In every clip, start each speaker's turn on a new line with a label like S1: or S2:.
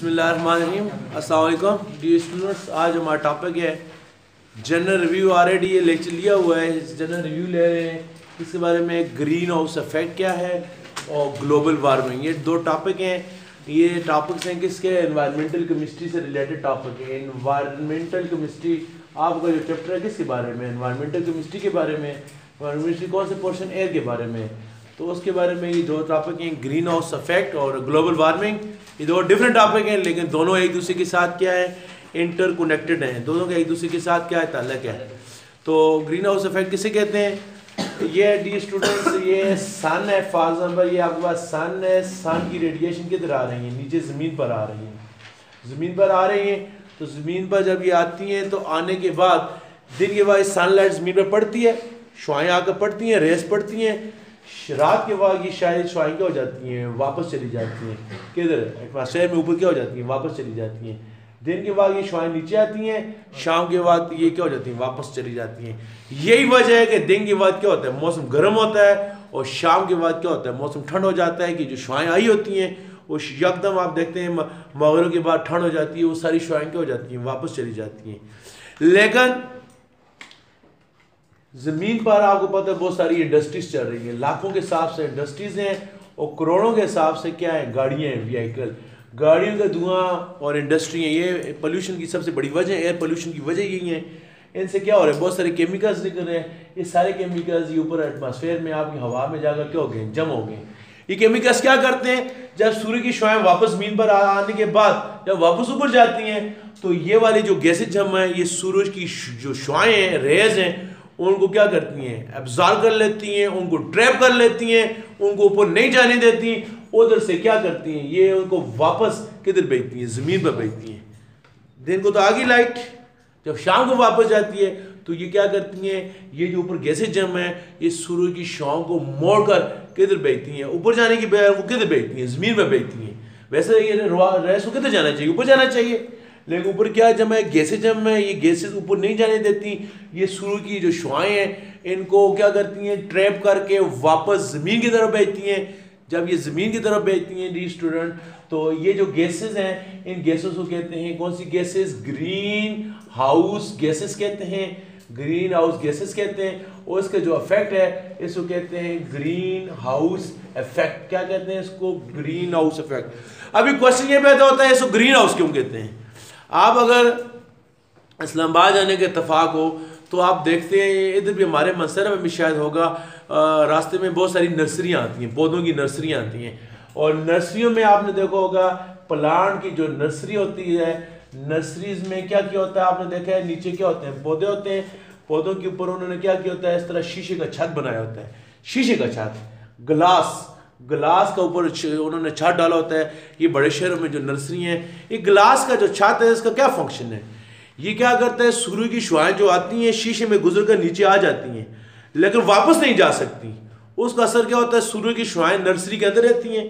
S1: बिस्मिल्लाहिर्रहमानिर्रहीम। अस्सलाम वालेकुम डियर स्टूडेंट्स। आज हमारा टॉपिक है जनरल रिव्यू। ऑलरेडी ये लेक्चर लिया हुआ है, जनरल रिव्यू ले रहे हैं। इसके बारे में ग्रीन हाउस इफेक्ट क्या है और ग्लोबल वार्मिंग, ये दो टॉपिक हैं। ये टॉपिक्स हैं किसके, एनवायरमेंटल केमिस्ट्री से रिलेटेड टॉपिक है। एनवायरमेंटल केमिस्ट्री आपका जो चैप्टर है किसके बारे में, एनवायरमेंटल केमिस्ट्री के बारे में। एनवायरमेंटल कौन से पोर्शन, एयर के बारे में। तो उसके बारे में ये दो टॉपिक हैं, ग्रीन हाउस इफेक्ट और ग्लोबल वार्मिंग। ये दो डिफरेंट टॉपिक हैं, लेकिन दोनों एक दूसरे के साथ क्या है, इंटरकनेक्टेड हैं। दोनों का एक दूसरे के साथ क्या है, ताल्लुक है। तो ग्रीन हाउस इफेक्ट किसे कहते हैं, ये डी स्टूडेंट्स, ये सन है। फॉर एग्जाम्पल ये आपके पास सन है, सन की रेडिएशन किधर आ रही है, नीचे ज़मीन पर आ रही है। ज़मीन पर आ रही हैं, तो ज़मीन पर जब ये आती हैं तो आने के बाद दिन के बाद सनलाइट ज़मीन पर पड़ती है, शुआएँ आकर पड़ती हैं, रेस पड़ती हैं। रात के बाद ये शायद शुआएँ क्या हो जाती हैं, वापस चली जाती हैं किधर, एटमॉस्फेयर में ऊपर क्या हो जाती हैं, वापस चली जाती हैं। दिन के बाद ये शुआएँ नीचे आती हैं, शाम के बाद ये क्या हो जाती हैं, वापस चली जाती हैं। यही वजह है कि दिन के बाद क्या होता है, मौसम गर्म होता है, और शाम के बाद क्या होता है, मौसम ठंड हो जाता है। कि जो शुआएँ आई होती हैं वो यकदम आप देखते हैं मगरिब के बाद ठंड हो जाती है, वो सारी शुआएँ क्या हो जाती हैं, वापस चली जाती हैं। लेकिन ज़मीन पर आपको पता है बहुत सारी इंडस्ट्रीज चल रही हैं, लाखों के हिसाब से इंडस्ट्रीज हैं और करोड़ों के हिसाब से क्या है, गाड़ियाँ हैं, व्हीकल। गाड़ियों का धुआं और इंडस्ट्री है, ये पोल्यूशन की सबसे बड़ी वजह है। एयर पोल्यूशन की वजह यही है। इनसे क्या हो रहा है, बहुत सारे केमिकल्स निकल रहे हैं। ये सारे केमिकल्स ये ऊपर एटमॉस्फेयर में आपकी हवा में जाकर क्या हो गए, जम हो गए। ये केमिकल्स क्या करते हैं, जब सूर्य की शुआएं वापस ज़मीन पर आने के बाद जब वापस ऊपर जाती हैं, तो ये वाली जो गैसेज जम है, ये सूरज की जो शुआएं हैं, रेज हैं, उनको क्या करती हैं, एब्जॉर्ब कर लेती हैं, उनको ट्रैप कर लेती हैं, उनको ऊपर नहीं जाने देती। उधर से क्या करती हैं, ये उनको वापस किधर भेजती हैं, ज़मीन पर भेजती हैं। दिन को तो आ गई लाइट, जब शाम को वापस जाती है तो ये क्या करती हैं, ये जो ऊपर गैसेज जम है, ये सूरज की शुआओं को मोड़कर किधर भेजती हैं, ऊपर जाने की बजाय वो किधर भेजती हैं, ज़मीन पर भेजती हैं। वैसे ये रेस को किधर जाना चाहिए, ऊपर जाना चाहिए, लेकिन ऊपर क्या जम है, गैसेज जम है। ये गैसेज ऊपर नहीं जाने देती। ये सूर्य की जो शुआएं हैं, इनको क्या करती हैं, ट्रैप करके वापस ज़मीन की तरफ भेजती हैं। जब ये ज़मीन की तरफ भेजती हैं डी स्टूडेंट, तो ये जो गैसेज हैं, इन गैसेज को कहते हैं, कौन सी गैसेज, ग्रीन हाउस गैसेज कहते हैं, ग्रीन हाउस गैसेज कहते हैं। और इसका जो इफेक्ट है, इसको कहते हैं ग्रीन हाउस इफेक्ट। क्या कहते हैं इसको, ग्रीन हाउस इफेक्ट। अभी क्वेश्चन ये पैदा होता है, इसको ग्रीन हाउस क्यों कहते हैं। आप अगर इस्लामाबाद जाने के इत्तेफाक हो तो आप देखते हैं, इधर भी हमारे मंसरा में भी शायद होगा, रास्ते में बहुत सारी नर्सरियाँ आती हैं, पौधों की नर्सरियाँ आती हैं। और नर्सरियों में आपने देखा होगा, प्लांट की जो नर्सरी होती है, नर्सरीज में क्या किया होता है, आपने देखा है, नीचे क्या होते हैं, पौधे होते हैं। पौधों के ऊपर उन्होंने क्या किया होता है, इस तरह शीशे का छत बनाया होता है, शीशे का छत, ग्लास का ऊपर उन्होंने छत डाला होता है। ये बड़े शहरों में जो नर्सरी हैं, ये ग्लास का जो छत है, इसका क्या फंक्शन है, ये क्या करता है, सूर्य की शुआएं जो आती हैं शीशे में गुजर कर नीचे आ जाती हैं, लेकिन वापस नहीं जा सकती। उसका असर क्या होता है, सूर्य की शुआएं नर्सरी के अंदर रहती हैं,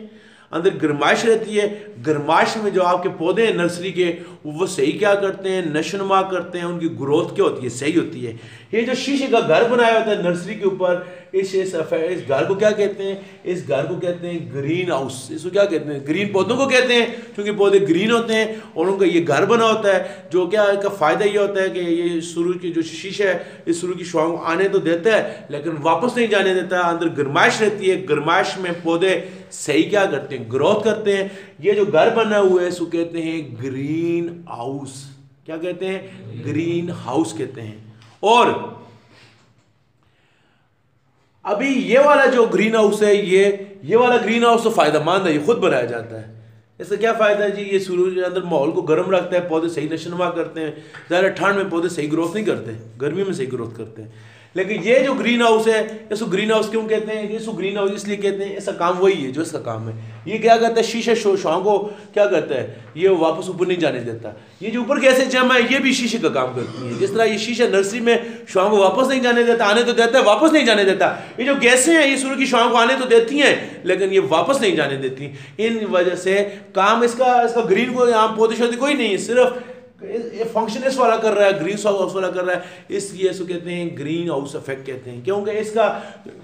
S1: अंदर गर्माइश रहती है। गर्माइश में जो आपके पौधे हैं नर्सरी के, वो सही क्या करते हैं, नशोनुमा करते हैं, उनकी ग्रोथ क्या होती है, सही होती है। ये जो शीशे का घर बनाया होता है नर्सरी के ऊपर, इस घर को क्या कहते हैं, इस घर को कहते हैं ग्रीन हाउस। इसको क्या कहते हैं, ग्रीन पौधों को कहते हैं, क्योंकि पौधे ग्रीन होते हैं और उनका ये घर बना होता है। जो क्या इसका फ़ायदा ये होता है कि ये सूर्य की जो शीशा है, इस सूर्य की शुआओं आने तो देता है, लेकिन वापस नहीं जाने देता। अंदर गर्माइश रहती है, गर्माइश में पौधे सही क्या करते हैं, ग्रोथ करते हैं। ये जो घर बना हुआ है, इसको कहते हैं ग्रीन हाउस। क्या कहते हैं, ग्रीन हाउस कहते हैं। और अभी ये वाला जो ग्रीन हाउस है, ये वाला ग्रीन हाउस तो फायदेमंद है, ये खुद बनाया जाता है। इसका क्या फ़ायदा है जी, ये सूरज के अंदर माहौल को गर्म रखता है, पौधे सही नशोनुमा करते हैं। ज़्यादा ठंड में पौधे सही ग्रोथ नहीं करते, गर्मी में सही ग्रोथ करते हैं। लेकिन ये जो ग्रीन हाउस है, इसको ग्रीन हाउस क्यों कहते हैं, इसको ग्रीन हाउस इसलिए कहते हैं, इसका काम वही है जो इसका काम है। ये क्या करता है, शीशे शुआओं को क्या करता है, ये वापस ऊपर नहीं जाने देता। ये जो ऊपर गैसें जम है, ये भी शीशे का काम करती है। जिस तरह ये शीशा नर्सरी में शुआओं को वापस नहीं जाने देता, आने तो देता है, वापस नहीं जाने देता। ये जो गैसें हैं, ये सूर्य की शुआओं को आने तो देती हैं, लेकिन ये वापस नहीं जाने देती। इन वजह से काम इसका ग्रीन को यहाँ पौधे शौधे कोई नहीं है, सिर्फ फंक्शन इस वाला कर रहा है, ग्रीन हाउस वाला कर रहा है, इसलिए इसको कहते हैं ग्रीन हाउस इफेक्ट कहते हैं। क्योंकि इसका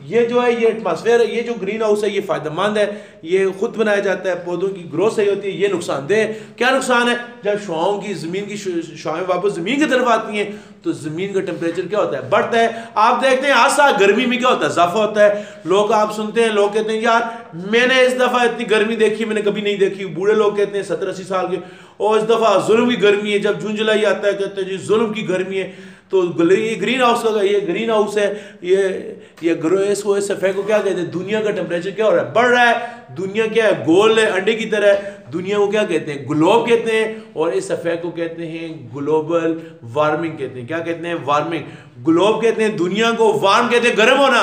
S1: ये जो है ये एटमॉस्फेयर है, ये जो ग्रीन हाउस है ये फायदेमंद है, ये खुद बनाया जाता है, पौधों की ग्रोथ सही होती है। ये नुकसानदेह क्या नुकसान है, जब शुआओं की ज़मीन की शुआएं वापस ज़मीन की तरफ आती हैं तो ज़मीन का टेम्परेचर क्या होता है, बढ़ता है। आप देखते हैं आज साल गर्मी में क्या होता है, इजाफा होता है। लोग आप सुनते हैं, लोग कहते हैं यार मैंने इस दफ़ा इतनी गर्मी देखी मैंने कभी नहीं देखी। बूढ़े लोग कहते हैं 70-80 साल के, और इस दफ़ा जुल्म की गर्मी है, जब जून जुलाई आता है कहते हैं जी जुल्म की गर्मी है। तो ये ग्रीन हाउस का, ये ग्रीन हाउस है, ये इसको इस इफेक्ट को क्या कहते हैं, दुनिया का टेम्परेचर क्या हो रहा है, बढ़ रहा है। दुनिया क्या है, गोल है, अंडे की तरह है। दुनिया को क्या कहते हैं, ग्लोब कहते हैं, और इस इफेक्ट को कहते हैं ग्लोबल वार्मिंग कहते हैं। क्या कहते हैं, वार्मिंग। ग्लोब कहते हैं दुनिया को, वार्म कहते हैं गर्म होना।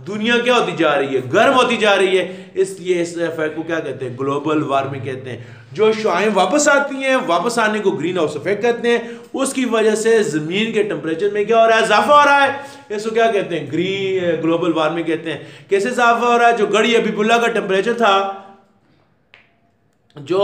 S1: दुनिया क्या होती जा रही है, गर्म होती जा रही है, इसलिए इस इफेक्ट को क्या कहते हैं, ग्लोबल वार्मिंग कहते हैं। जो शुआएं वापस आती हैं, वापस आने को ग्रीन हाउस इफेक्ट कहते हैं। उसकी वजह से जमीन के टेम्परेचर में क्या हो रहा है, इजाफा हो रहा है। इसको क्या कहते हैं, ग्लोबल वार्मिंग कहते हैं। कैसे इजाफा हो रहा है, जो गढ़ी हबीबुल्लाह का टेम्परेचर था, जो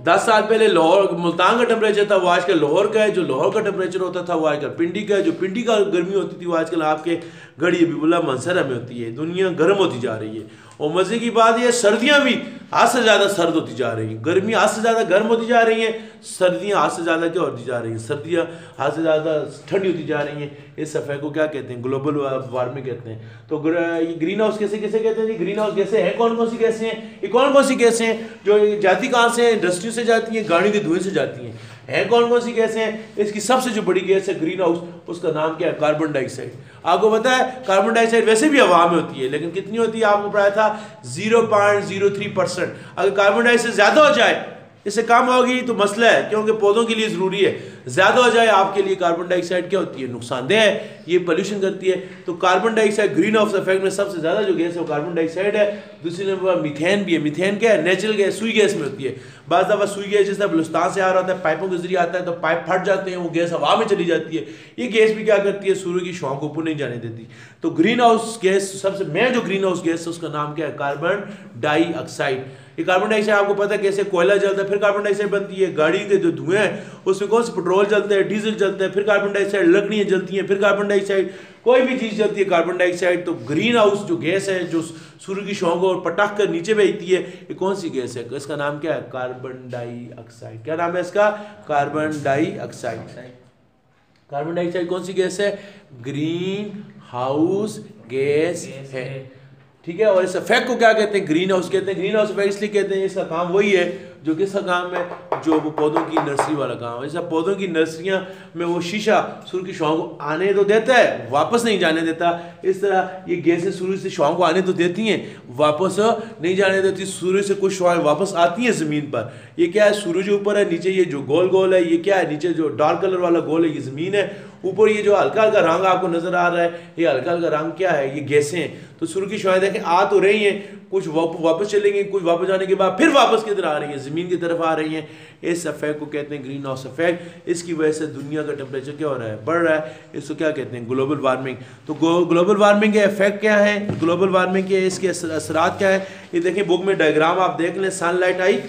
S1: 10 साल पहले लाहौर मुल्तान का टेम्परेचर था, वो आजकल लाहौर का है। जो लाहौर का टेम्परेचर होता था वो आजकल पिंडी का है। जो पिंडी का गर्मी होती थी वो आजकल आपके गढ़ी हबीबुल्लाह मंसरा में होती है। दुनिया गर्म होती जा रही है। और मज़े की बात ये, सर्दियाँ भी आज से ज़्यादा सर्द होती जा रही हैं, गर्मी आज से ज़्यादा गर्म होती जा रही हैं, सर्दियाँ आज से ज़्यादा क्या होती जा रही हैं, सर्दियाँ आज से ज़्यादा ठंडी होती जा रही हैं। इस इफेक्ट को क्या कहते हैं, ग्लोबल वार्मिंग कहते हैं। तो ये ग्रीन हाउस कैसे कैसे कहते हैं, ग्रीन हाउस गैसें हैं कौन कौन सी गैसें हैं, ये कौन कौन सी गैसें हैं जो जाती कहाँ से हैं, इंडस्ट्री से जाती हैं, गाड़ियों के धुएं से जाती हैं। कौन कौन सी गैसें हैं, इसकी सबसे जो बड़ी गैस है ग्रीन हाउस, उसका नाम क्या है, कार्बन डाइऑक्साइड। आपको पता है कार्बन डाइऑक्साइड वैसे भी हवा में होती है, लेकिन कितनी होती है आपको पता था, 0.03%। अगर कार्बन डाइऑक्साइड ज्यादा हो जाए, इससे कम होगी तो मसला है, क्योंकि पौधों के लिए ज़रूरी है। ज़्यादा हो जाए आपके लिए कार्बन डाइऑक्साइड क्या होती है, नुकसानदेह है, ये पोल्यूशन करती है। तो carbon dioxide green house effect में सबसे ज़्यादा जो गैस है वो कार्बन डाइऑक्साइड है। दूसरी नंबर मीथेन भी है। मीथेन क्या है, नेचुरल गैस, सुई गैस में होती है। बाज़ दफ़ा सुई गैस जिस तरह बलुस्तान से आ रहा होता है, पाइपों के जरिए आता है, तो पाइप फट जाते हैं, वो गैस हवा में चली जाती है। ये गैस भी क्या करती है, सूर्य की शुआओं को ऊपर नहीं जाने देती। तो ग्रीन हाउस गैस सबसे मेन जो ग्रीन हाउस गैस है उसका नाम क्या है, कार्बन डाइऑक्साइड। ये कार्बन डाइऑक्साइड आपको पता है कैसे, कोयला जलता है फिर कार्बन डाइऑक्साइड बनती है। गाड़ी के जो धुएं हैं उसमें कौन से, पेट्रोल जलता है, डीजल जलता है, फिर कार्बन डाइऑक्साइड, लकड़ियाँ जलती हैं, फिर कार्बन डाइऑक्साइड, कोई भी चीज़ जलती है कार्बन डाइऑक्साइड। तो ग्रीन हाउस जो गैस है जो सूर्य की शुआओं को पटाख कर नीचे भेजती है, ये कौन सी गैस है, इसका नाम क्या है, कार्बन डाइऑक्साइड। क्या नाम है इसका, कार्बन डाइऑक्साइड। कार्बन डाइऑक्साइड कौन सी गैस है, ग्रीन हाउस गैस है, ठीक है। और इस इफेक्ट को क्या कहते हैं, ग्रीन हाउस कहते हैं। ग्रीन हाउस इफेक्ट इसलिए कहते हैं, इसका काम वही है जो किसका काम है, जो वो पौधों की नर्सरी वाला काम है। जैसा पौधों की नर्सरियाँ में वो शीशा सूर्य की शुआओं को आने तो देता है, वापस नहीं जाने देता, इस तरह ये गैसें सूर्य से शुआओं को आने तो देती हैं, वापस नहीं जाने देती। सूर्य से कुछ शुआएं वापस आती हैं ज़मीन पर। ये क्या है, सूरज ऊपर है, नीचे ये जो गोल गोल है ये क्या है, नीचे जो डार्क कलर वाला गोल है ये ज़मीन है, ऊपर ये जो हल्का हल्का रंग आपको नजर आ रहा है, ये हल्का हल्का रंग क्या है, ये गैसें हैं। तो सूर्य की शुआएं देखें आ तो रही हैं, कुछ वापस चलेंगी, कुछ वापस जाने के बाद फिर वापस किधर आ रही है, ज़मीन की तरफ आ रही हैं। इस इफेक्ट को कहते हैं ग्रीन हाउस इफेक्ट। इसकी वजह से दुनिया का टेम्परेचर क्या हो रहा है, बढ़ रहा है। इसको क्या कहते हैं, ग्लोबल वार्मिंग। तो ग्लोबल वार्मिंग के इफेक्ट क्या है, ग्लोबल वार्मिंग के इसके असरात क्या है, ये देखें बुक में डायग्राम आप देख लें। सनलाइट आई,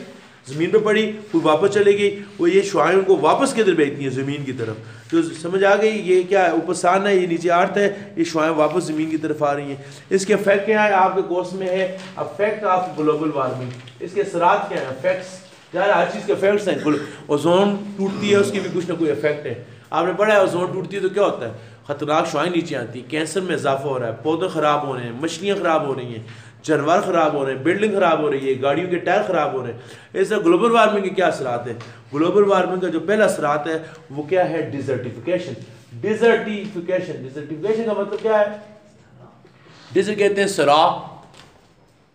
S1: ज़मीन पे पड़ी, फिर वापस चली गई, वो ये शुआएं उनको वापस किधर भेजती हैं, ज़मीन की तरफ। तो समझ आ गई, ये क्या है, ऊपर सन है, ये नीचे अर्थ है, ये शुआएं वापस ज़मीन की तरफ आ रही हैं। इसके इफेक्ट क्या है, आपके कोर्स में है इफेक्ट ऑफ ग्लोबल वार्मिंग। इसके असरात क्या है, इफेक्ट्स, यार हर चीज़ के इफेक्ट्स हैं। ओजोन टूटती है, उसकी भी कुछ ना कोई इफेक्ट है। आपने पढ़ा है ओजोन टूटती है तो क्या होता है, खतरनाक शुआएं नीचे आती हैं, कैंसर में इजाफा हो रहा है, पौधे ख़राब हो रहे हैं, मछलियाँ ख़राब हो रही हैं, जानवर ख़राब हो रहे हैं, बिल्डिंग ख़राब हो रही है, गाड़ियों के टायर ख़राब हो रहे हैं। इस ग्लोबल वार्मिंग के क्या असरात हैं, ग्लोबल वार्मिंग का जो पहला असरात है वो क्या है, डिजर्टिफिकेशन। डिजर्टिफिकेशन, डिजर्टिफिकेशन का मतलब क्या है, डिजर्ट कहते हैं सरा।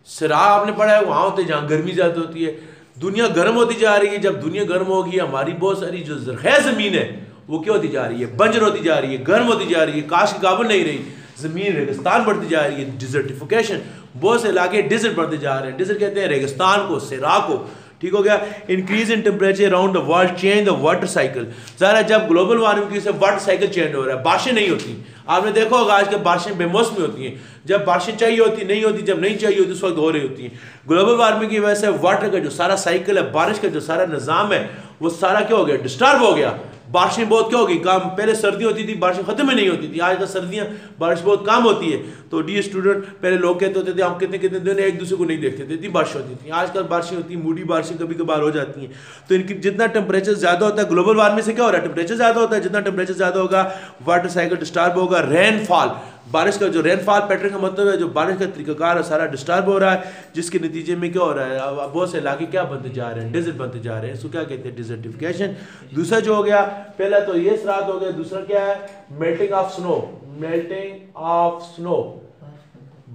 S1: सरा आपने पढ़ा है, वहाँ होते हैं जहाँ गर्मी ज़्यादा होती है। दुनिया गर्म होती जा रही है, जब दुनिया गर्म होगी हमारी बहुत सारी जो ज़रख़ैज़ ज़मीन है वो क्या होती जा रही है, बंजर होती जा रही है, गर्म होती जा रही है, काश के काबिल नहीं रही, ज़मीन रेगिस्तान बढ़ती जा रही है। डिजर्टिफिकेशन, बहुत से इलाके डिजर्ट बढ़ते जा रहे हैं। डिजर्ट कहते हैं रेगिस्तान को, सेरा को, ठीक हो गया। Increase in temperature around the world, change the water cycle. ज़रा जब ग्लोबल वार्मिंग की वजह से वाटर साइकिल चेंज हो रहा है, बारिशें नहीं होती। आपने देखा होगा आज के बारिशें बेमौसमी होती हैं, जब बारिशें चाहिए होती नहीं होती, जब नहीं चाहिए होती उस वक्त हो रही होती हैं। ग्लोबल वार्मिंग की वजह से वाटर का जो सारा साइकिल है, बारिश का जो सारा निज़ाम है वो सारा क्या हो गया, डिस्टर्ब हो गया। बारिशें बहुत क्या होगी कम, पहले सर्दी होती थी बारिशें खत्म ही नहीं होती थी, आज तक सर्दियाँ बारिश बहुत कम होती है। तो डी स्टूडेंट पहले लोग कहते होते थे हम कितने कितने दिन एक दूसरे को नहीं देखते थे, इतनी बारिश होती थी। आजकल बारिशें होती हैं, मूडी बारिशें कभी कभार हो जाती हैं। तो इनकी जितना टेम्परेचर ज़्यादा होता है, ग्लोबल वार्मिंग से क्या हो रहा है, टेम्परेचर ज़्यादा होता है, जितना टेम्परेचर ज़्यादा होगा वाटर साइकिल डिस्टर्ब होगा, रेनफॉल, बारिश का जो रेनफॉल पैटर्न का मतलब है जो बारिश का तरीकाकार है सारा डिस्टर्ब हो रहा है, जिसके नतीजे में क्या हो रहा है, बहुत से इलाके क्या बनते जा रहे हैं, डेजर्ट बनते जा रहे हैं। इसको क्या कहते हैं, डिजर्टिफिकेशन। दूसरा जो हो गया, पहला तो ये सराहत हो गया, दूसरा क्या है, melting of snow, melting of snow,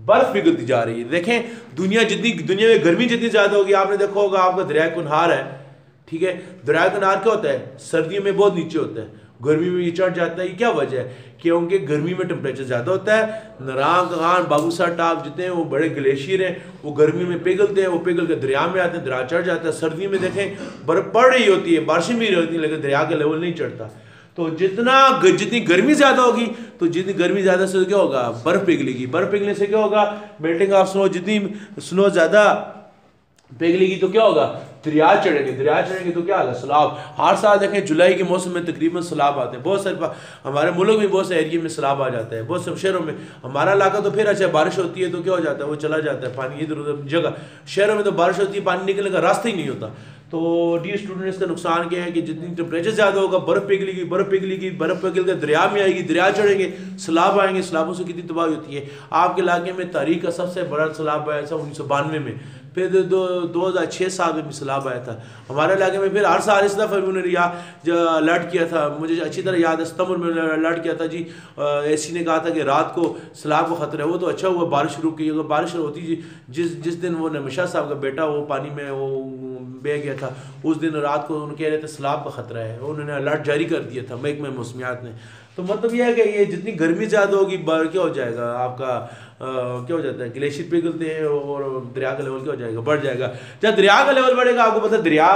S1: बर्फ पिघलती जा रही है। देखें दुनिया में गर्मी जितनी ज्यादा होगी, आपने देखा होगा आपका दरिया कुनहार है, ठीक है, दरिया कुनहार क्या होता है, सर्दियों में बहुत नीचे होता है, गर्मी में ये चढ़ जाता है। ये क्या वजह है, क्योंकि गर्मी में टेम्परेचर ज़्यादा होता है। नारंग खान, बाबूसार टाप जितने हैं वो बड़े ग्लेशियर हैं, वो गर्मी में पिघलते हैं, वो पिघल के दरिया में आते हैं, दरिया चढ़ जाता है। सर्दियों में देखें बर्फ पड़ रही होती है, बारिशें भी होती हैं, लेकिन दरिया का लेवल नहीं चढ़ता। तो जितनी गर्मी ज़्यादा होगी, तो जितनी गर्मी ज़्यादा से क्या होगा, बर्फ पिघलेगी, बर्फ पिघलने से क्या होगा, मेल्टिंग ऑफ स्नो, जितनी स्नो ज़्यादा पिघलेगी तो क्या होगा, दरिया चढ़ेंगे, दरिया चढ़ेंगे तो क्या होगा, सैलाब। हर साल देखें जुलाई के मौसम में तकरीबन सैलाब आते हैं, बहुत सारे हमारे मुल्क में बहुत से एरिया में सैलाब आ जाता है, बहुत से शहरों में। हमारा इलाका तो फिर अच्छा बारिश होती है तो क्या हो जाता है, वो चला जाता है पानी इधर उधर जगह। शहरों में तो बारिश होती है, पानी निकलने का रास्ता ही नहीं होता। तो डी स्टूडेंट इसका नुकसान क्या है कि जितनी टेम्परेचर ज़्यादा होगा, बर्फ़ पिघलेगी, बर्फ़ पिघलेगी, बर्फ़ पिघल कर दरिया में आएगी, दरिया चढ़ेंगे, सैलाब आएंगे, सैलाबों से कितनी तबाही होती है। आपके इलाके में तारीख का सबसे बड़ा सैलाब आया था 1992 में, फिर 2006-7 में भी सैलाब आया था हमारे इलाके में। फिर हर साल इस दफ़ा उन्होंने अलर्ट किया था, मुझे अच्छी तरह याद है, सितंबर में अलर्ट किया था जी। एसी ने कहा था कि रात को सैलाब का खतरा है। वो तो अच्छा हुआ बारिश रुक गई, अगर बारिश होती जिस दिन वो नमिशा साहब का बेटा वो पानी में वो बह गया था, उस दिन रात को उन्होंने कह रहे थे सैलाब का खतरा है, उन्होंने अलर्ट जारी कर दिया था महकमा मौसमियात ने। तो मतलब यह है कि ये जितनी गर्मी ज़्यादा होगी क्या हो जाएगा आपका क्या हो जाता है, ग्लेशियर पिघलते हैं और दरिया का लेवल क्या हो जाएगा, बढ़ जाएगा। जब दरिया का लेवल बढ़ेगा, आपको पता है दरिया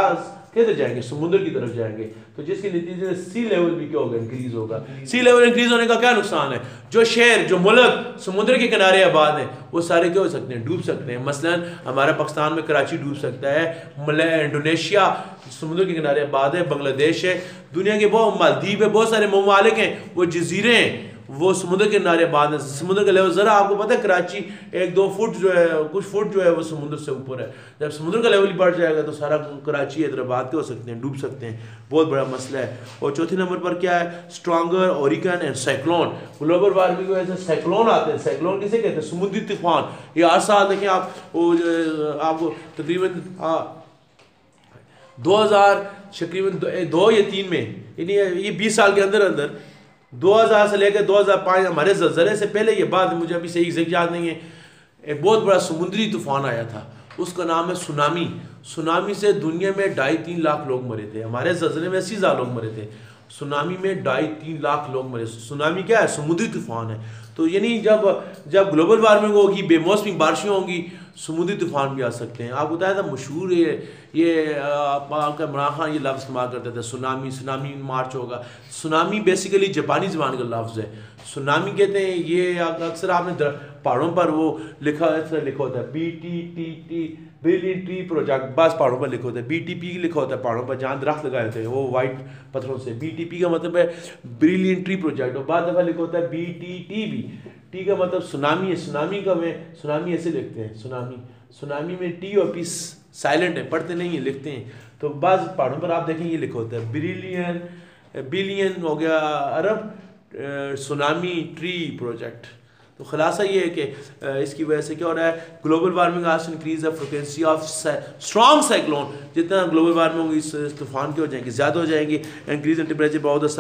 S1: किधर जाएंगे, समुद्र की तरफ जाएंगे, तो जिसके नतीजे में सी लेवल भी क्या होगा, इंक्रीज होगा। सी लेवल इंक्रीज होने का क्या नुकसान है, जो शहर जो मुल्क समुद्र के किनारे आबाद हैं वो सारे क्या हो सकते हैं, डूब सकते हैं। मसलन हमारा पाकिस्तान में कराची डूब सकता है, इंडोनेशिया समुद्र के किनारे आबाद है, बांग्लादेश है, दुनिया के बहुत मालदीव है, बहुत सारे ममालिक हैं, वो जजीरे हैं, वो समुद्र के किनारे बाद है। समुद्र का लेवल ज़रा आपको पता है कराची 1-2 फुट जो है, कुछ फुट जो है वो समुद्र से ऊपर है। जब समुद्र का लेवल बढ़ जाएगा तो सारा कराची हैदराबाद के हो सकते हैं, डूब सकते हैं, बहुत बड़ा मसला है। और चौथे नंबर पर क्या है, stronger hurricane and cyclone. Global warming की वजह से साइक्लोन आते हैं। साइक्लोन किसे कहते हैं, समुद्री तूफान। ये हर साल देखें आप, वो आपको तकरीबन 2000 तकरीबन 2 या 3 में, यानी ये 20 साल के अंदर अंदर 2000 से लेकर 2005 हमारे ज़लज़ले से पहले, ये बात मुझे अभी सही एग्जैक्ट याद नहीं है, एक बहुत बड़ा समुद्री तूफान आया था, उसका नाम है सुनामी। सुनामी से दुनिया में 2.5-3 लाख लोग मरे थे। हमारे ज़लज़ले में 80,000 लोग मरे थे, सुनामी में 2.5-3 लाख लोग मरे। सुनामी क्या है, समुद्री तूफान है। तो यानी जब ग्लोबल वार्मिंग होगी, बेमौसमी बारिशें होंगी, समुद्री तूफान भी आ सकते हैं। आपको बताया था मशहूर ये आपका इमरान खान ये लफ्ज़ इस्तेमाल करते थे, सुनामी मार्च होगा। सुनामी बेसिकली जापानी ज़बान का लफ्ज़ है, सुनामी कहते हैं। ये अक्सर आपने पहाड़ों पर वो लिखा होता है BTTT, ब्रिलियंट ट्री प्रोजेक्ट, बस पहाड़ों पर लिखा होता है। BTP लिखा होता है पहाड़ों पर जहाँ दरख्त लगाए थे वो वाइट पत्थरों से। BTP का मतलब है ब्रिलियंट ट्री प्रोजेक्ट, और बाद दफ़ा लिखा होता है BTTV। टी का मतलब सुनामी है। सुनामी का में सुनामी ऐसे लिखते हैं, सुनामी में टी और पी साइलेंट है, पढ़ते नहीं है, लिखते हैं। तो बाज़ पहाड़ों पर आप देखें ये लिखा होता है बिलियन हो गया अरब सुनामी ट्री प्रोजेक्ट। तो खुलासा ये है कि इसकी वजह से क्या हो रहा है, ग्लोबल वार्मिंग आज increase the frequency of strong cyclone. जितना ग्लोबल वार्मिंग होगी इस तूफान के हो जाएंगे, ज़्यादा हो जाएंगे। इंक्रीज इन टेम्परेचर बहुत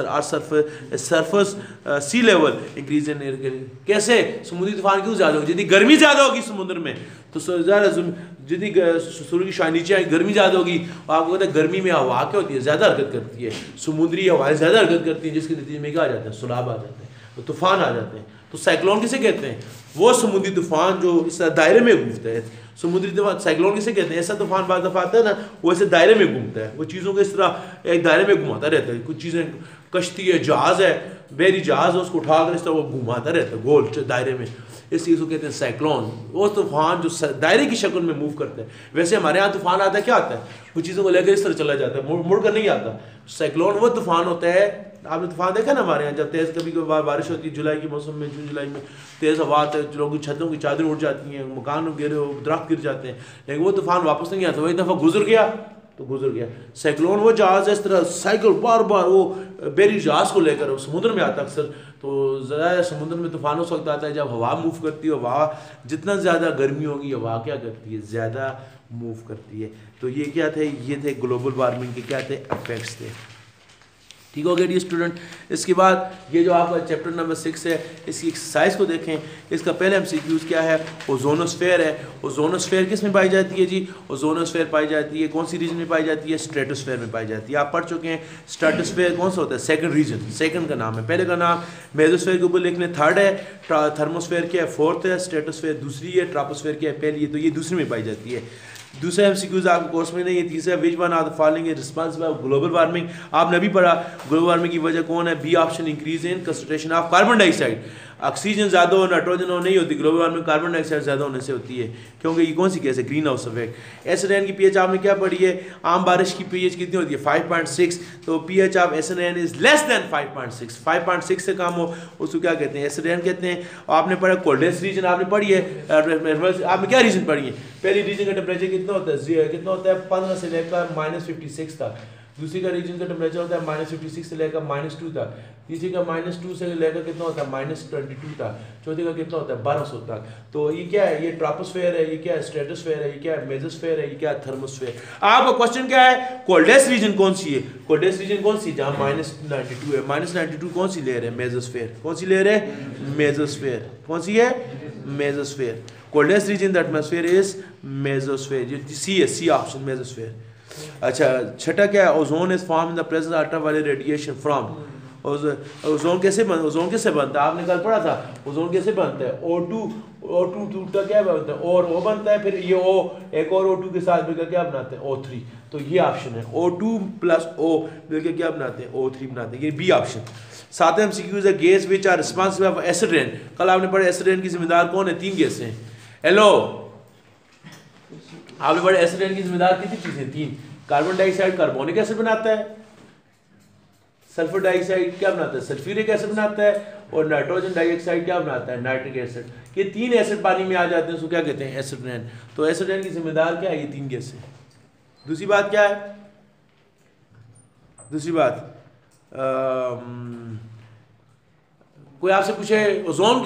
S1: surface sea level increase in, कैसे समुद्री तूफान क्यों ज़्यादा होगी, जितनी गर्मी ज़्यादा होगी समुद्र में तो ज़्यादा, जितनी सूर्य की शान नीचे आएगी गर्मी ज़्यादा होगी। आपको पता है गर्मी में हवा क्या होती है, ज़्यादा हरकत करती है, समुद्री हवाएं ज़्यादा हरकत करती हैं, जिसके नतीजे में क्या आ जाता है, सैलाब आ जाते हैं, तूफान आ जाते हैं। तो साइक्लोन किसे कहते हैं, वो समुद्री तूफान जो इस दायरे में घूमता है। समुद्री तूफान साइक्लोन किसे कहते हैं, ऐसा तूफान बाद दफा आता है ना, वो ऐसे दायरे में घूमता है, वो चीज़ों को इस तरह एक दायरे में घुमाता रहता है, कुछ चीज़ें कश्ती है, जहाज़ है, बहरी जहाज़ है, उसको उठाकर इस तरह वो घुमाता रहता है गोल दायरे में, इस चीज़ को कहते हैं साइक्लोन। वो तूफान जो दायरे की शक्ल में मूव करता है। वैसे हमारे यहाँ तूफान आता है, क्या आता है, कुछ चीज़ों को लेकर इस तरह चला जाता है, मुड़ कर नहीं आता। साइक्लोन वो तूफान होता है, आपने तूफान देखा ना हमारे यहाँ, जब तेज़ कभी कभार बारिश होती है जुलाई के मौसम में, जून जुलाई में तेज़ हवा आता है, लोगों की छतों की चादरें उड़ जाती हैं, मकान गिरे हो, दरख्त गिर जाते हैं, लेकिन वो तूफान वापस नहीं आता, वो एक दफ़ा गुजर गया तो गुजर गया। साइक्लोन वो जहाज़ इस तरह साइकिल बार बार वो बेरी जहाज़ को लेकर समुद्र में आता अक्सर। तो ज़्यादा समुद्र में तूफान उस वक्त आता है जब हवा मूव करती है, हवा जितना ज़्यादा गर्मी होगी हवा क्या करती है, ज़्यादा मूव करती है। तो ये क्या थे, ये थे ग्लोबल वार्मिंग के क्या थे, इफेक्ट्स थे। ठीक हो गया डी स्टूडेंट। इसके बाद ये जो आपका चैप्टर नंबर 6 है, इसकी एक्सरसाइज को देखें। इसका पहले MCQs क्या है, ओजोनोस्फेयर है। ओजोनोस्फेयर किस में पाई जाती है जी, ओजोनोस्फेयर पाई जाती है कौन सी रीजन में पाई जाती है, स्ट्रेटोस्फेयर में पाई जाती है। आप पढ़ चुके हैं स्ट्रेटोस्फेयर कौन सा होता है, सेकंड रीजन, सेकंड का नाम है, पहले का नाम मेसोस्फेयर के ऊपर लिख लें, थर्ड है, थर्मोस्फेयर क्या है, फोर्थ है, स्ट्रेटोस्फेयर दूसरी है, ट्रोपोस्फेयर क्या है, पहली है। तो ये दूसरी में पाई जाती है। दूसरे MCQs आपके कोर्स में नहीं है। तीसरा, which one are the following is responsible for global warming. आपने अभी पढ़ा ग्लोबल वार्मिंग की वजह कौन है, B option, increase in concentration of carbon dioxide. Oxygen ज़्यादा हो, नाइट्रोजन हो, नहीं होती ग्लोबल वार्मिंग, कार्बन डाइऑक्साइड ज़्यादा होने से होती है, क्योंकि ये कौन सी गैस है, ग्रीन हाउस इफेक्ट। SN की pH आपने क्या पढ़ी है, आम बारिश की pH कितनी होती है, 5.6। तो pH of SN is less than 5.6, 5.6 से कम हो उसको क्या कहते हैं, SN कहते हैं। आपने पढ़ा कोल्डेस्ट रीजन आपने पढ़ी है, आपने क्या रीजन पढ़ी है, पहली रीजन का टेम्परेचर कितना होता है, कितना होता है 15 से लेकर -56 तक। दूसरी का रीजन का टेम्परेचर होता है -56 से लेकर -2 तक। तीसरी का -2 से लेकर कितना होता है -22 तक। चौथी का कितना होता है 1200 तक। तो ये क्या है, ये ट्रोपोस्फेयर है, ये क्या है स्ट्रेटोस्फेयर है, ये क्या है मेसोस्फेयर है, ये क्या है थर्मोस्फेयर। आपका क्वेश्चन क्या है, कोल्डेस्ट रीजन कौन सी है, कोल्डेस्ट रीजन कौन सी, जहाँ -92 है, -92 कौन सी लेयर है, मेसोस्फेयर। कौन सी लेयर है, मेसोस्फेयर। कौन सी है, mesosphere. Coldest region the atmosphere is mesosphere. ये सी है, सी ऑप्शन, मेसोस्फेयर। अच्छा, छठा क्या है, ozone is form in the presence of ultraviolet radiation from. Ozone कैसे ओजोन किससे बनता है, आपने कल पढ़ा था, ओजोन कैसे बनता है, O2 टूटता क्या बनता है, और O बनता है, फिर ये O एक और O2 के साथ मिलकर क्या बनाते हैं, O3। तो ये ऑप्शन है, O2 + O मिलकर क्या बनाते हैं, O3 बनाते हैं, ये बी ऑप्शन। सातवें MCQs है, gas which are responsible for acid rain. कल आपने पढ़ा एसिड रेन की जिम्मेदार कौन है, 3 गैसें। हेलो, आपने पढ़ा एसिड रेन की जिम्मेदार कितनी चीजें, 3। कार्बन डाइऑक्साइड कार्बोनिक एसिड बनाता है, सल्फर डाइऑक्साइड क्या बनाता है, सल्फ्यूरिक एसिड बनाता है, और नाइट्रोजन डाइऑक्साइड क्या बनाता है, नाइट्रिक एसिड। ये 3 एसिड पानी में आ जाते हैं, उसको क्या कहते हैं, एसिड रेन। तो एसिड रेन की जिम्मेदार क्या है, ये 3 गैसें। दूसरी बात क्या है, दूसरी बात कोई आपसे पूछे ओजोन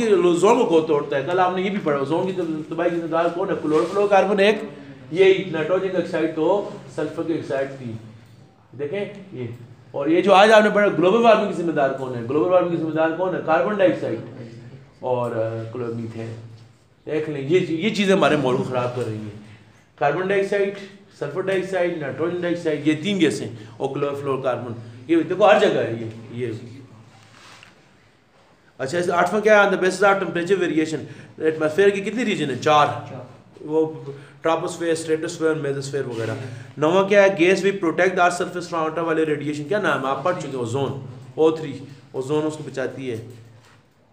S1: को कौन तोड़ता है, कल आपने ये भी पढ़ा, ओजोन की तबाही की जिम्मेदार कौन है, क्लोरोफ्लोरोकार्बन एक, ये नाइट्रोजन ऑक्साइड, तो सल्फर ऑक्साइड 3। देखें ये, और ये जो आज आपने पढ़ा ग्लोबल वार्मिंग की जिम्मेदार कौन है, ग्लोबल वार्मिंग की जिम्मेदार कौन है, कार्बन डाइऑक्साइड और मीथेन। देख लें, ये चीज़ें हमारे माहौल को ख़राब कर रही हैं। Carbon dioxide, sulphur dioxide, nitrogen dioxide, ये 3 गैसें, और क्लोरोफ्लोरोकार्बन, ये देखो हर जगह है ये। अच्छा, इस 8वां क्या है, the basis of temperature variation. Atmosphere की कितनी रीजन है, 4, वो ट्रोपोस्फेयर, स्ट्रेटोस्फेयर, मेसोस्फेयर वगैरह। 9वां क्या है, gas we protect our surface from ultraviolet radiation, क्या नाम है, आप पढ़ चुके हैं, ओजोन, O3, ओजोन उसको बचाती है।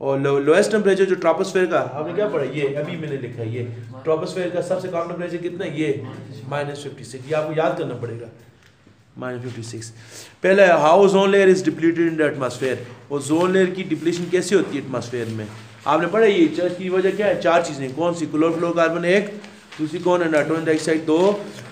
S1: और लोएस्ट टेम्परेचर जो ट्रोपोस्फेयर का, आपने क्या पढ़ा, ये अभी मैंने लिखा है, ये ट्रोपोस्फेयर का सबसे कम टेम्परेचर कितना है, ये -56, ये आपको याद करना पड़ेगा, -56। पहले, how ozone layer is depleted in the atmosphere. Ozone layer की डिप्लीशन कैसे होती है एटमॉस्फेयर में, आपने पढ़ा, ये की वजह क्या है, 4 चीज़ें, कौन सी, क्लोरोफ्लोरोकार्बन 1, दूसरी कौन है, नाइट्रोजन डाइऑक्साइड 2,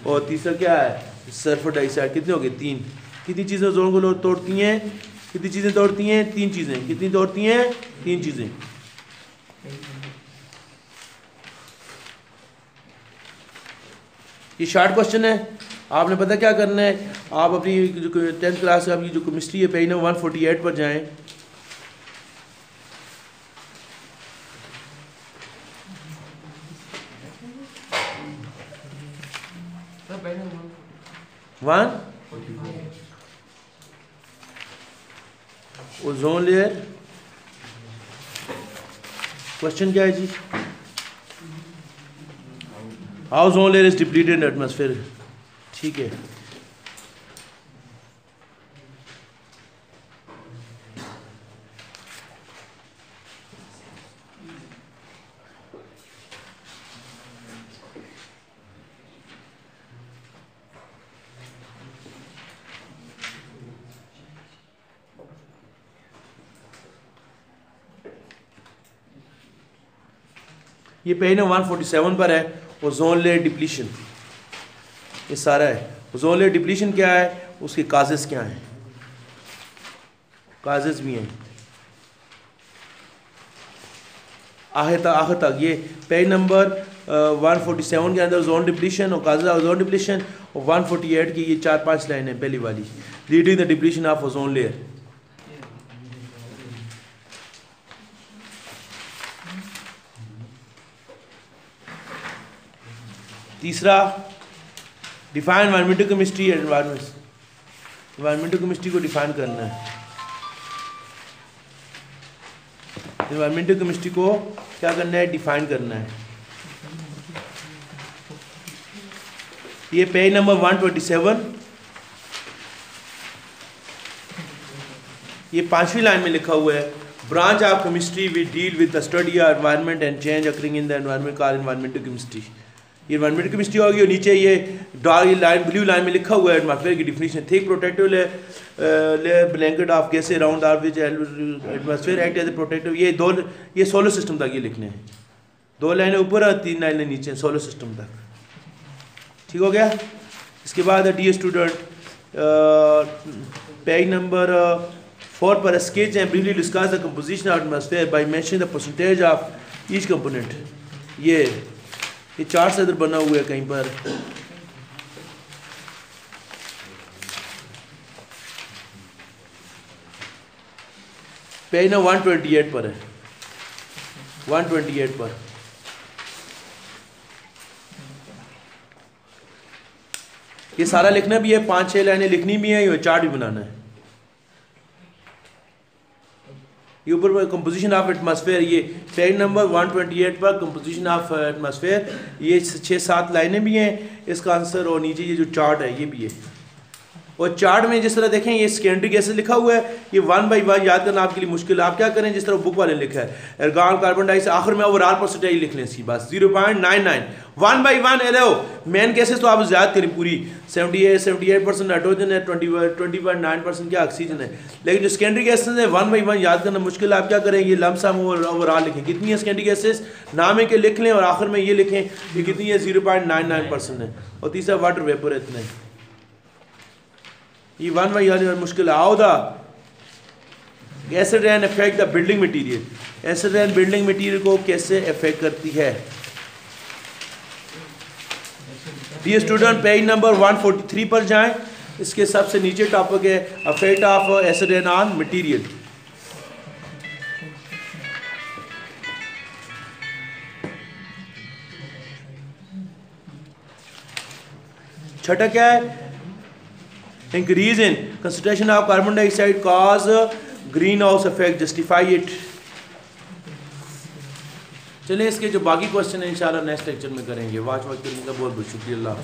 S1: और तीसरा क्या है, सल्फर डाइऑक्साइड। कितने हो गए, 3। कितनी चीज़ें ओजोन को तोड़ती हैं, कितनी चीज़ें तोड़ती हैं, 3 चीज़ें। कितनी तोड़ती हैं, 3 चीज़ें। ये शॉर्ट क्वेश्चन है, आपने पता क्या करना है, आप अपनी जो 10th क्लास का जो केमिस्ट्री है, पेज नंबर 148 पर जाएं। ओजोन लेयर, क्वेश्चन क्या है जी, how ozone layer is depleted in atmosphere. ठीक है, ये पेज नंबर 147 पर है ओजोन लेयर डिप्लीशन, ये सारा है। ओजोन लेयर डिप्लीशन क्या है, उसके काजेस क्या हैं, काजेस भी हैं आखिर तक। ये पेज नंबर 147 के अंदर ओजोन डिप्लीशन और काजेस ऑफ ओजोन डिप्लीशन, और 148 की ये 4-5 लाइन है पहली वाली, leading the depletion of ozone layer. तीसरा, define environmental chemistry and environmental chemistry को डिफाइन करना है। एनवायरमेंटल केमिस्ट्री को क्या करना है, डिफाइन करना है। ये पेज नंबर 127, ये 5वीं लाइन में लिखा हुआ है, branch of chemistry we deal with the study of environment and change occurring in the environment called environmental chemistry. ये एनवायरमेंटल केमिस्ट्री होगी। और नीचे ये डार्क लाइन ब्लू लाइन में लिखा हुआ है एटमॉस्फेयर की definition, thick protective layer blanket of gases around are which atmosphere act as a protective. ये सोलर सिस्टम तक ये लिखने हैं, 2 लाइनें ऊपर और 3 लाइनें नीचे, सोलर सिस्टम तक। ठीक हो गया। इसके बाद डियर स्टूडेंट, पेज नंबर 4 पर sketch and briefly discuss the composition of atmosphere by mentioning the percentage of each component. ये चार्ट से इधर बना हुआ है कहीं पर। पेज नंबर 128 पर है, 128 पर। ये सारा लिखना भी है, 5-6 लाइनें लिखनी भी है, ये चार्ट भी बनाना है। ये ऊपर कंपोजिशन ऑफ एटमॉस्फेयर, ये पेज नंबर 128 पर कंपोजिशन ऑफ एटमॉस्फेयर, ये 6-7 लाइनें भी हैं इसका आंसर, और नीचे ये जो चार्ट है ये भी है। और चार्ट में जिस तरह देखें ये सेकेंडरी गैसेस लिखा हुआ है, ये 1 बाई 1 याद करना आपके लिए मुश्किल है। आप क्या करें, जिस तरह बुक वाले लिखा है एर्गॉन कार्बन डाइऑक्साइड, आखिर में ओवरऑल परसेंटेज लिख लें इसकी बस 0.99। 1 बाई 1 एलो मेन गैसेस तो आप याद करें पूरी, 78% नाइट्रोजन है, 20.9% क्या ऑक्सीजन है। लेकिन जो सेकेंडरी गैसेस है 1 बाई 1 याद करना मुश्किल है। आप क्या करें, ये लमसम ओवरऑल लिखें, कितनी है सेकेंडरी गैसेस, नाम है के लिख लें, और आखिर में ये लिखें ये कितनी है, 0.99% है। और तीसरा वाटर वेपर है इतना है। ये 1 बाई 1 मुश्किल है। आओ the acid rain affect the building material, acid rain building material को कैसे अफेक्ट करती है। डियर स्टूडेंट, पेज नंबर 143 पर जाएं, इसके सबसे नीचे टॉपिक है affect of acid rain on material. छठा क्या है, increase in concentration of carbon dioxide cause green house effect, justify it. चलिए इसके जो बाकी क्वेश्चन है इंशाल्लाह नेक्स्ट लेक्चर में करेंगे। वाच करने का बहुत बहुत शुक्रिया। अल्लाह।